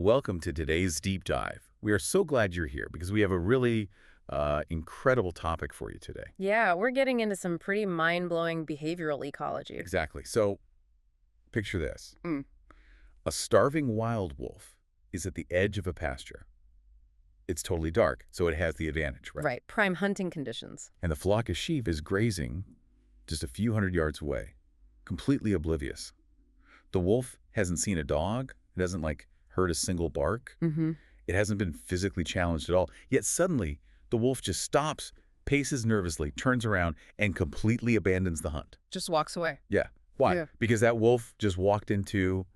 Welcome to today's deep dive. We are so glad you're here because we have a really incredible topic for you today. Yeah, we're getting into some pretty mind-blowing behavioral ecology. Exactly. So picture this. Mm. A starving wild wolf is at the edge of a pasture. It's totally dark, so it has the advantage, right? Right, prime hunting conditions. And the flock of sheep is grazing just a few hundred yards away, completely oblivious. The wolf hasn't seen a dog. It hasn't, heard a single bark. Mm-hmm. It hasn't been physically challenged at all. Yet suddenly, the wolf just stops, paces nervously, turns around, and completely abandons the hunt. Just walks away. Yeah. Why? Yeah. Because that wolf just walked into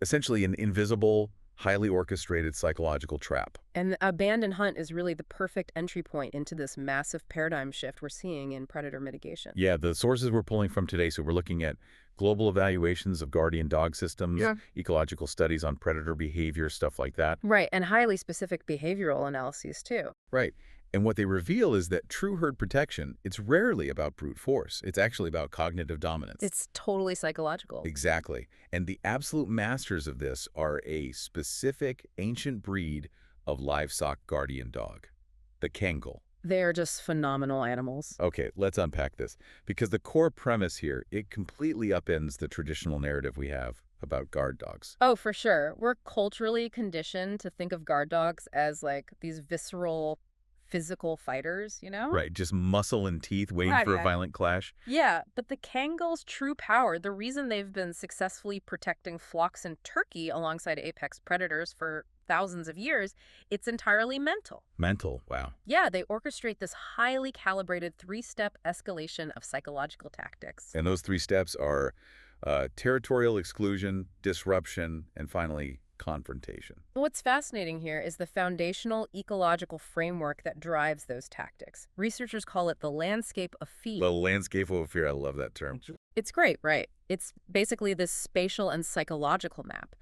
essentially an invisible, highly orchestrated psychological trap. And the abandoned hunt is really the perfect entry point into this massive paradigm shift we're seeing in predator mitigation. Yeah, the sources we're pulling from today, so we're looking at global evaluations of guardian dog systems, ecological studies on predator behavior, stuff like that. Right, and highly specific behavioral analyses, too. Right. And what they reveal is that true herd protection, it's rarely about brute force. It's actually about cognitive dominance. It's totally psychological. Exactly. And the absolute masters of this are a specific ancient breed of livestock guardian dog, the Kangal. They're just phenomenal animals. Okay, let's unpack this. Because the core premise here, it completely upends the traditional narrative we have about guard dogs. Oh, for sure. We're culturally conditioned to think of guard dogs as, these visceral, physical fighters, you know? Right, just muscle and teeth waiting Right, for a yeah. violent clash. Yeah, but the Kangals' true power, the reason they've been successfully protecting flocks in Turkey alongside apex predators for thousands of years, it's entirely mental. Mental, wow. Yeah, they orchestrate this highly calibrated three-step escalation of psychological tactics. And those three steps are territorial exclusion, disruption, and finally, confrontation. What's fascinating here is the foundational ecological framework that drives those tactics. Researchers call it the landscape of fear. The landscape of fear, I love that term. It's great, right? It's basically this spatial and psychological map.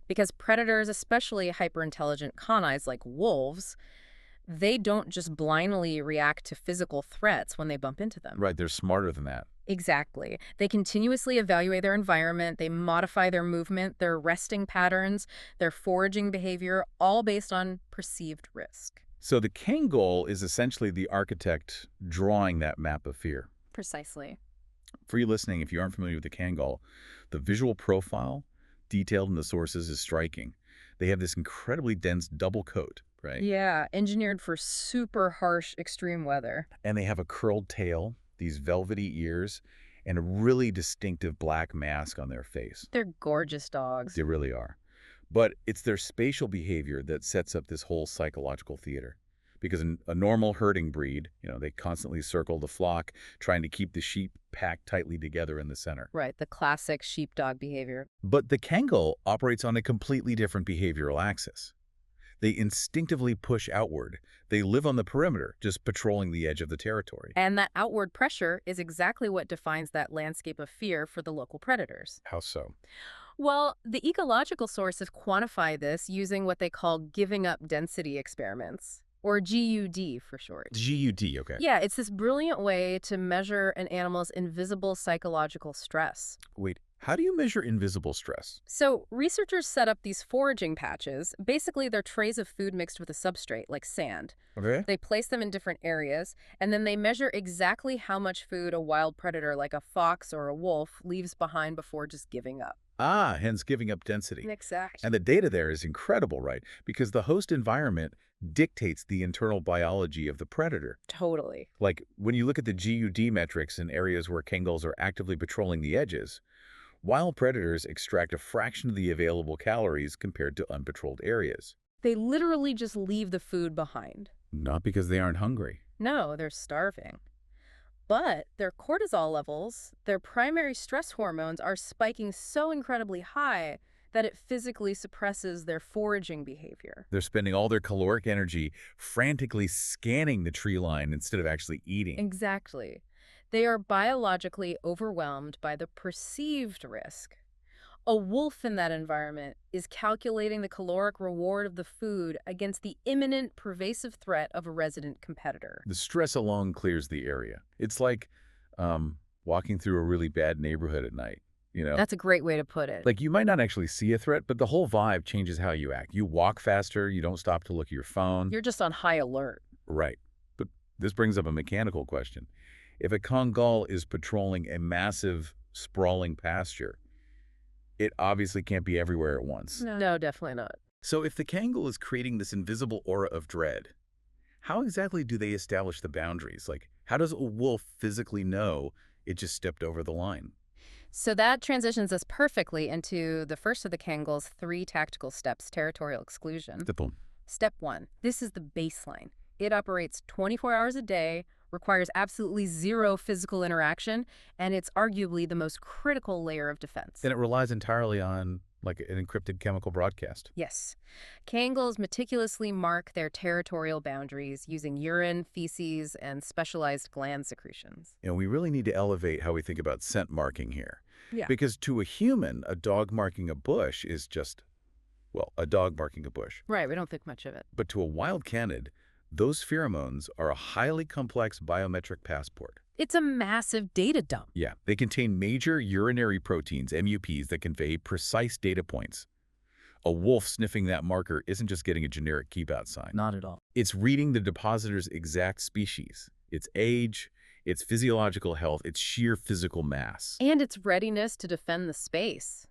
Because predators, especially hyper-intelligent canines like wolves, they don't just blindly react to physical threats when they bump into them. Right, they're smarter than that. Exactly. They continuously evaluate their environment, they modify their movement, their resting patterns, their foraging behavior, all based on perceived risk. So the Kangal is essentially the architect drawing that map of fear. Precisely. For you listening, if you aren't familiar with the Kangal, the visual profile detailed in the sources is striking. They have this incredibly dense double coat, right? Yeah, engineered for super harsh extreme weather. And they have a curled tail, these velvety ears, and a really distinctive black mask on their face. They're gorgeous dogs. They really are. But it's their spatial behavior that sets up this whole psychological theater. Because in a normal herding breed, they constantly circle the flock, trying to keep the sheep packed tightly together in the center. Right, the classic sheepdog behavior. But the Kangal operates on a completely different behavioral axis. They instinctively push outward. They live on the perimeter, just patrolling the edge of the territory. And that outward pressure is exactly what defines that landscape of fear for the local predators. How so? Well, the ecological sources quantify this using what they call giving up density experiments, or GUD for short. GUD, okay. Yeah, it's this brilliant way to measure an animal's invisible psychological stress. Wait, how do you measure invisible stress? So researchers set up these foraging patches. Basically, they're trays of food mixed with a substrate, like sand. Okay. They place them in different areas, and then they measure exactly how much food a wild predator like a fox or a wolf leaves behind before just giving up. Ah, hence giving up density. Exactly. And the data there is incredible, right? Because the host environment dictates the internal biology of the predator. Totally. Like, when you look at the GUD metrics in areas where Kangals are actively patrolling the edges, wild predators extract a fraction of the available calories compared to unpatrolled areas. They literally just leave the food behind. Not because they aren't hungry. No, they're starving. But their cortisol levels, their primary stress hormones, are spiking so incredibly high that it physically suppresses their foraging behavior. They're spending all their caloric energy frantically scanning the tree line instead of actually eating. Exactly. They are biologically overwhelmed by the perceived risk. A wolf in that environment is calculating the caloric reward of the food against the imminent, pervasive threat of a resident competitor. The stress alone clears the area. It's like walking through a really bad neighborhood at night. you know? That's a great way to put it. Like, you might not actually see a threat, but the whole vibe changes how you act. You walk faster, you don't stop to look at your phone. You're just on high alert. Right. But this brings up a mechanical question. If a Kangal is patrolling a massive, sprawling pasture, it obviously can't be everywhere at once. No, definitely not. So if the Kangal is creating this invisible aura of dread, how exactly do they establish the boundaries? Like, how does a wolf physically know it just stepped over the line? So that transitions us perfectly into the first of the Kangal's 3 tactical steps, territorial exclusion. Simple. Step 1. This is the baseline. It operates 24 hours a day, requires absolutely 0 physical interaction, and it's arguably the most critical layer of defense. And it relies entirely on, like, an encrypted chemical broadcast. Yes. Kangals meticulously mark their territorial boundaries using urine, feces, and specialized gland secretions. You know, we really need to elevate how we think about scent marking here. Yeah. Because to a human, a dog marking a bush is just, well, a dog marking a bush. Right, we don't think much of it. But to a wild canid, those pheromones are a highly complex biometric passport. It's a massive data dump. Yeah, they contain major urinary proteins, MUPs, that convey precise data points. A wolf sniffing that marker isn't just getting a generic keep-out sign. Not at all. It's reading the depositor's exact species, its age, its physiological health, its sheer physical mass. And its readiness to defend the space.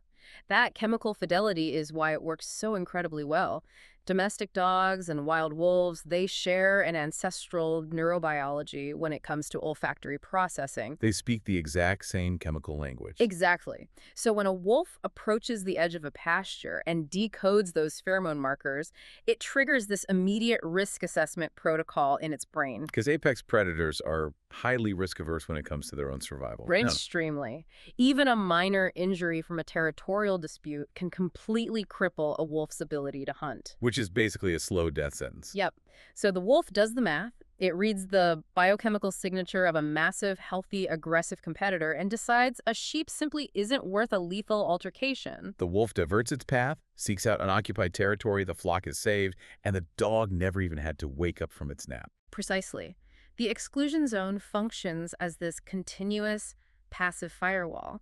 That chemical fidelity is why it works so incredibly well. Domestic dogs and wild wolves, they share an ancestral neurobiology when it comes to olfactory processing. They speak the exact same chemical language. Exactly. So when a wolf approaches the edge of a pasture and decodes those pheromone markers, it triggers this immediate risk assessment protocol in its brain. Because apex predators are highly risk-averse when it comes to their own survival. Extremely. Even a minor injury from a territorial dispute can completely cripple a wolf's ability to hunt. Which is basically a slow death sentence. Yep. So the wolf does the math. It reads the biochemical signature of a massive, healthy, aggressive competitor and decides a sheep simply isn't worth a lethal altercation. The wolf diverts its path, seeks out unoccupied territory, the flock is saved, and the dog never even had to wake up from its nap. Precisely. The exclusion zone functions as this continuous, passive firewall.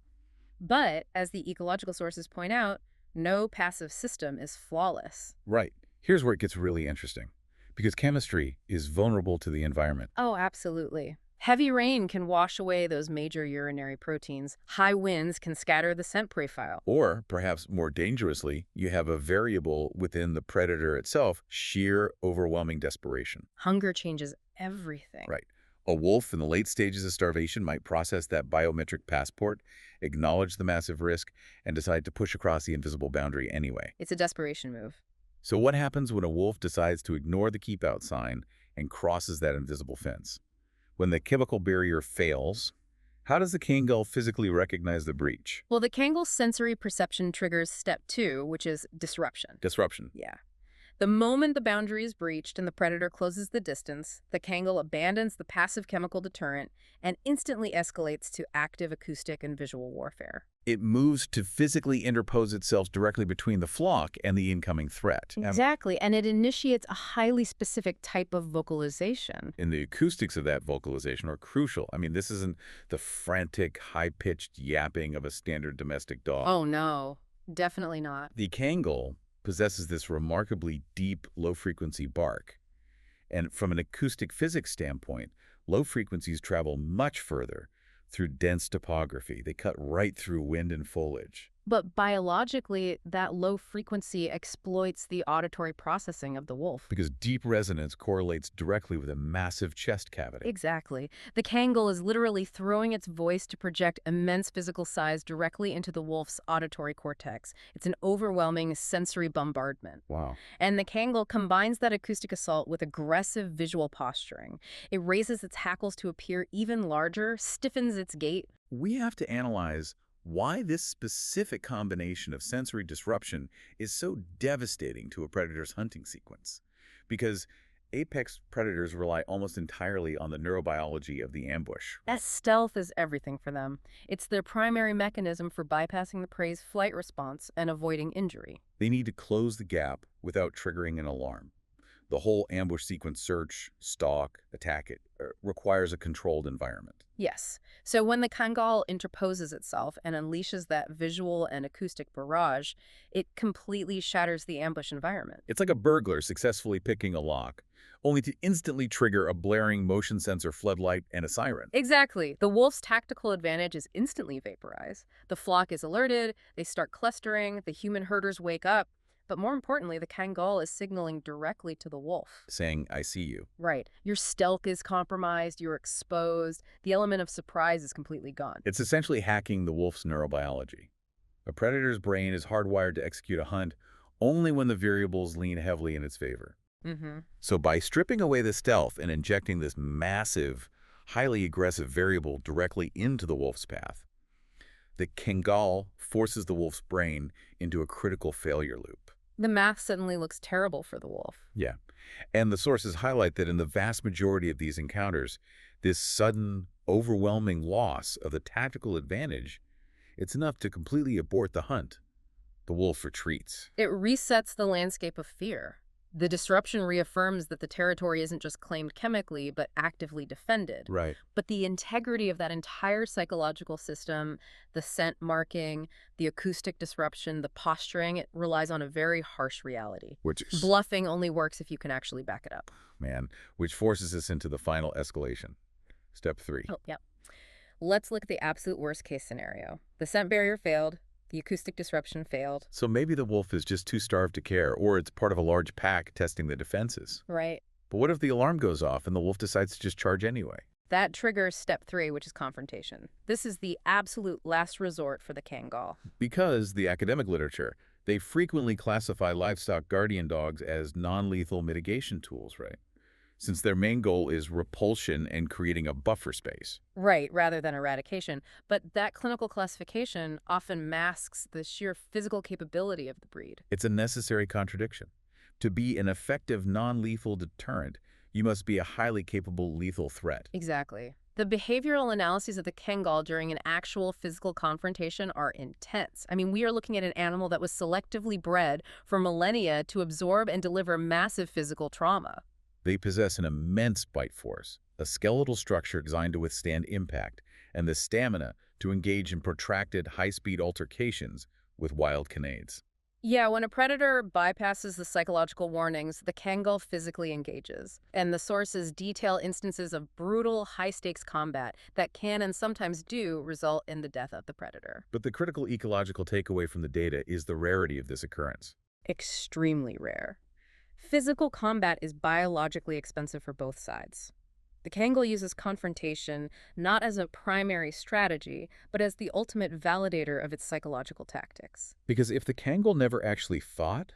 But, as the ecological sources point out, no passive system is flawless. Right. Here's where it gets really interesting. Because chemistry is vulnerable to the environment. Oh, absolutely. Heavy rain can wash away those major urinary proteins. High winds can scatter the scent profile. Or, perhaps more dangerously, you have a variable within the predator itself, sheer, overwhelming desperation. Hunger changes everything. Right. A wolf in the late stages of starvation might process that biometric passport, acknowledge the massive risk, and decide to push across the invisible boundary anyway. It's a desperation move. So what happens when a wolf decides to ignore the keep-out sign and crosses that invisible fence? When the chemical barrier fails, how does the Kangal physically recognize the breach? Well, the Kangal's sensory perception triggers step 2, which is disruption. Disruption. Yeah. The moment the boundary is breached and the predator closes the distance, the Kangal abandons the passive chemical deterrent and instantly escalates to active acoustic and visual warfare. It moves to physically interpose itself directly between the flock and the incoming threat. Exactly, and it initiates a highly specific type of vocalization. And the acoustics of that vocalization are crucial. I mean, this isn't the frantic, high-pitched yapping of a standard domestic dog. Oh, no. Definitely not. The Kangal possesses this remarkably deep, low-frequency bark. And from an acoustic physics standpoint, low frequencies travel much further through dense topography. They cut right through wind and foliage. But biologically, that low frequency exploits the auditory processing of the wolf. Because deep resonance correlates directly with a massive chest cavity. Exactly. The Kangal is literally throwing its voice to project immense physical size directly into the wolf's auditory cortex. It's an overwhelming sensory bombardment. Wow. And the Kangal combines that acoustic assault with aggressive visual posturing. It raises its hackles to appear even larger, stiffens its gait. We have to analyze why this specific combination of sensory disruption is so devastating to a predator's hunting sequence. Because apex predators rely almost entirely on the neurobiology of the ambush. That stealth is everything for them. It's their primary mechanism for bypassing the prey's flight response and avoiding injury. They need to close the gap without triggering an alarm. The whole ambush sequence, search, stalk, attack it, requires a controlled environment. Yes. So when the Kangal interposes itself and unleashes that visual and acoustic barrage, it completely shatters the ambush environment. It's like a burglar successfully picking a lock, only to instantly trigger a blaring motion sensor floodlight and a siren. Exactly. The wolf's tactical advantage is instantly vaporized. The flock is alerted, they start clustering, the human herders wake up, but more importantly, the Kangal is signaling directly to the wolf. Saying, I see you. Right. Your stealth is compromised, you're exposed, the element of surprise is completely gone. It's essentially hacking the wolf's neurobiology. A predator's brain is hardwired to execute a hunt only when the variables lean heavily in its favor. Mm-hmm. So by stripping away the stealth and injecting this massive, highly aggressive variable directly into the wolf's path, the Kangal forces the wolf's brain into a critical failure loop. The math suddenly looks terrible for the wolf. Yeah. And the sources highlight that in the vast majority of these encounters, this sudden, overwhelming loss of the tactical advantage, it's enough to completely abort the hunt. The wolf retreats. It resets the landscape of fear. The disruption reaffirms that the territory isn't just claimed chemically, but actively defended. Right. But the integrity of that entire psychological system, the scent marking, the acoustic disruption, the posturing, it relies on a very harsh reality. Which is, Bluffing only works if you can actually back it up. which forces us into the final escalation. Step 3. Oh, yeah. Let's look at the absolute worst case scenario. The scent barrier failed. The acoustic disruption failed. So maybe the wolf is just too starved to care, or it's part of a large pack testing the defenses. Right. But what if the alarm goes off and the wolf decides to just charge anyway? That triggers step 3, which is confrontation. This is the absolute last resort for the Kangal. Because the academic literature, they frequently classify livestock guardian dogs as non-lethal mitigation tools, right? Since their main goal is repulsion and creating a buffer space. Right, rather than eradication. But that clinical classification often masks the sheer physical capability of the breed. It's a necessary contradiction. To be an effective non-lethal deterrent, you must be a highly capable lethal threat. Exactly. The behavioral analyses of the Kangal during an actual physical confrontation are intense. I mean, we are looking at an animal that was selectively bred for millennia to absorb and deliver massive physical trauma. They possess an immense bite force, a skeletal structure designed to withstand impact, and the stamina to engage in protracted, high-speed altercations with wild canaids. Yeah, when a predator bypasses the psychological warnings, the Kangal physically engages. And the sources detail instances of brutal, high-stakes combat that can and sometimes do result in the death of the predator. But the critical ecological takeaway from the data is the rarity of this occurrence. Extremely rare. Physical combat is biologically expensive for both sides. The Kangal uses confrontation not as a primary strategy, but as the ultimate validator of its psychological tactics. Because if the Kangal never actually fought,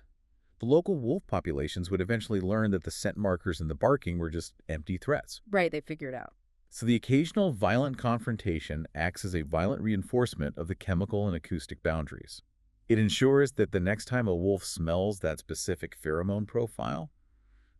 the local wolf populations would eventually learn that the scent markers and the barking were just empty threats. Right, they figured out. So the occasional violent confrontation acts as a violent reinforcement of the chemical and acoustic boundaries. It ensures that the next time a wolf smells that specific pheromone profile,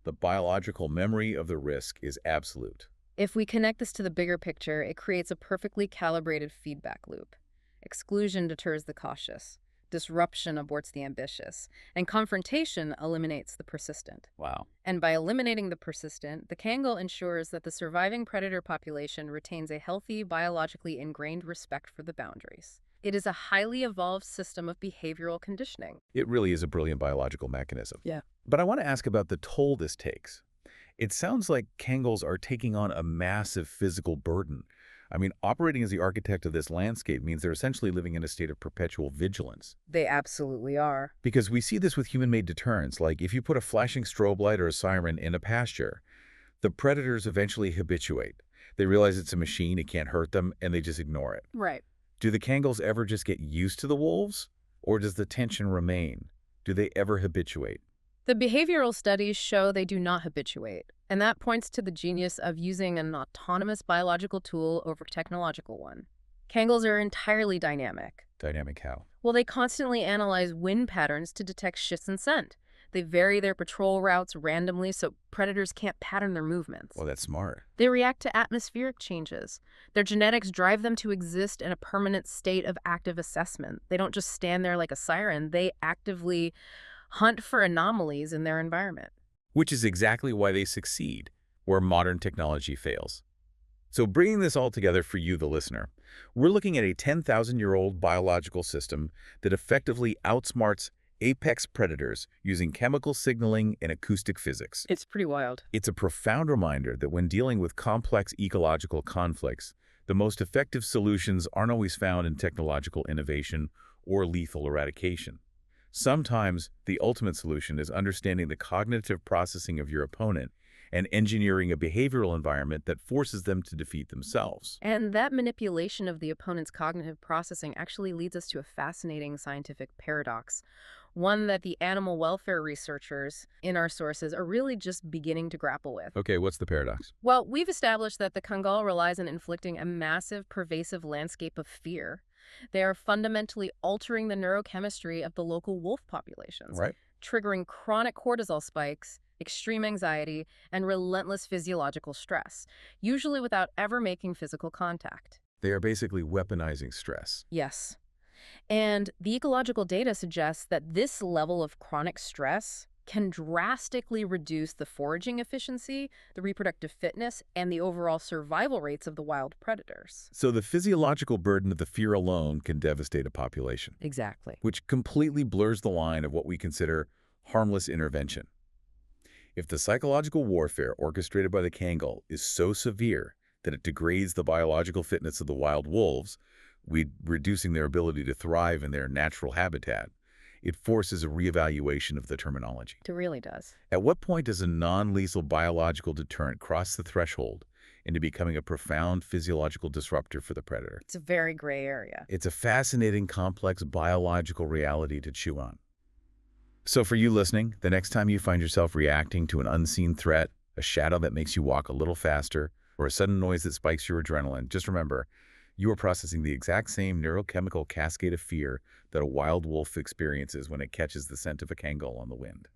the biological memory of the risk is absolute. If we connect this to the bigger picture, it creates a perfectly calibrated feedback loop. Exclusion deters the cautious, disruption aborts the ambitious, and confrontation eliminates the persistent. Wow. And by eliminating the persistent, the Kangal ensures that the surviving predator population retains a healthy, biologically ingrained respect for the boundaries. It is a highly evolved system of behavioral conditioning. It really is a brilliant biological mechanism. Yeah. But I want to ask about the toll this takes. It sounds like Kangals are taking on a massive physical burden. I mean, operating as the architect of this landscape means they're essentially living in a state of perpetual vigilance. They absolutely are. Because we see this with human-made deterrents, like if you put a flashing strobe light or a siren in a pasture, the predators eventually habituate. They realize it's a machine, it can't hurt them, and they just ignore it. Right. Do the Kangals ever just get used to the wolves? Or does the tension remain? Do they ever habituate? The behavioral studies show they do not habituate, and that points to the genius of using an autonomous biological tool over technological one. Kangals are entirely dynamic. Dynamic how? Well, they constantly analyze wind patterns to detect shifts in scent. They vary their patrol routes randomly so predators can't pattern their movements. Well, that's smart. They react to atmospheric changes. Their genetics drive them to exist in a permanent state of active assessment. They don't just stand there like a siren. They actively hunt for anomalies in their environment. Which is exactly why they succeed. where modern technology fails. So bringing this all together for you, the listener, we're looking at a 10,000-year-old biological system that effectively outsmarts apex predators using chemical signaling and acoustic physics. It's pretty wild. It's a profound reminder that when dealing with complex ecological conflicts, the most effective solutions aren't always found in technological innovation or lethal eradication. Sometimes the ultimate solution is understanding the cognitive processing of your opponent and engineering a behavioral environment that forces them to defeat themselves. And that manipulation of the opponent's cognitive processing actually leads us to a fascinating scientific paradox, one that the animal welfare researchers in our sources are really just beginning to grapple with. Okay, what's the paradox? Well, we've established that the Kangal relies on inflicting a massive, pervasive landscape of fear. They are fundamentally altering the neurochemistry of the local wolf populations, Right. triggering chronic cortisol spikes, extreme anxiety, and relentless physiological stress, usually without ever making physical contact. They are basically weaponizing stress. Yes. And the ecological data suggests that this level of chronic stress can drastically reduce the foraging efficiency, the reproductive fitness, and the overall survival rates of the wild predators. So the physiological burden of the fear alone can devastate a population, Exactly. which completely blurs the line of what we consider harmless intervention. If the psychological warfare orchestrated by the Kangal is so severe that it degrades the biological fitness of the wild wolves, reducing their ability to thrive in their natural habitat, it forces a reevaluation of the terminology. It really does. At what point does a non-lethal biological deterrent cross the threshold into becoming a profound physiological disruptor for the predator? It's a very gray area. It's a fascinating, complex biological reality to chew on. So for you listening, the next time you find yourself reacting to an unseen threat, a shadow that makes you walk a little faster, or a sudden noise that spikes your adrenaline, just remember, you are processing the exact same neurochemical cascade of fear that a wild wolf experiences when it catches the scent of a Kangal on the wind.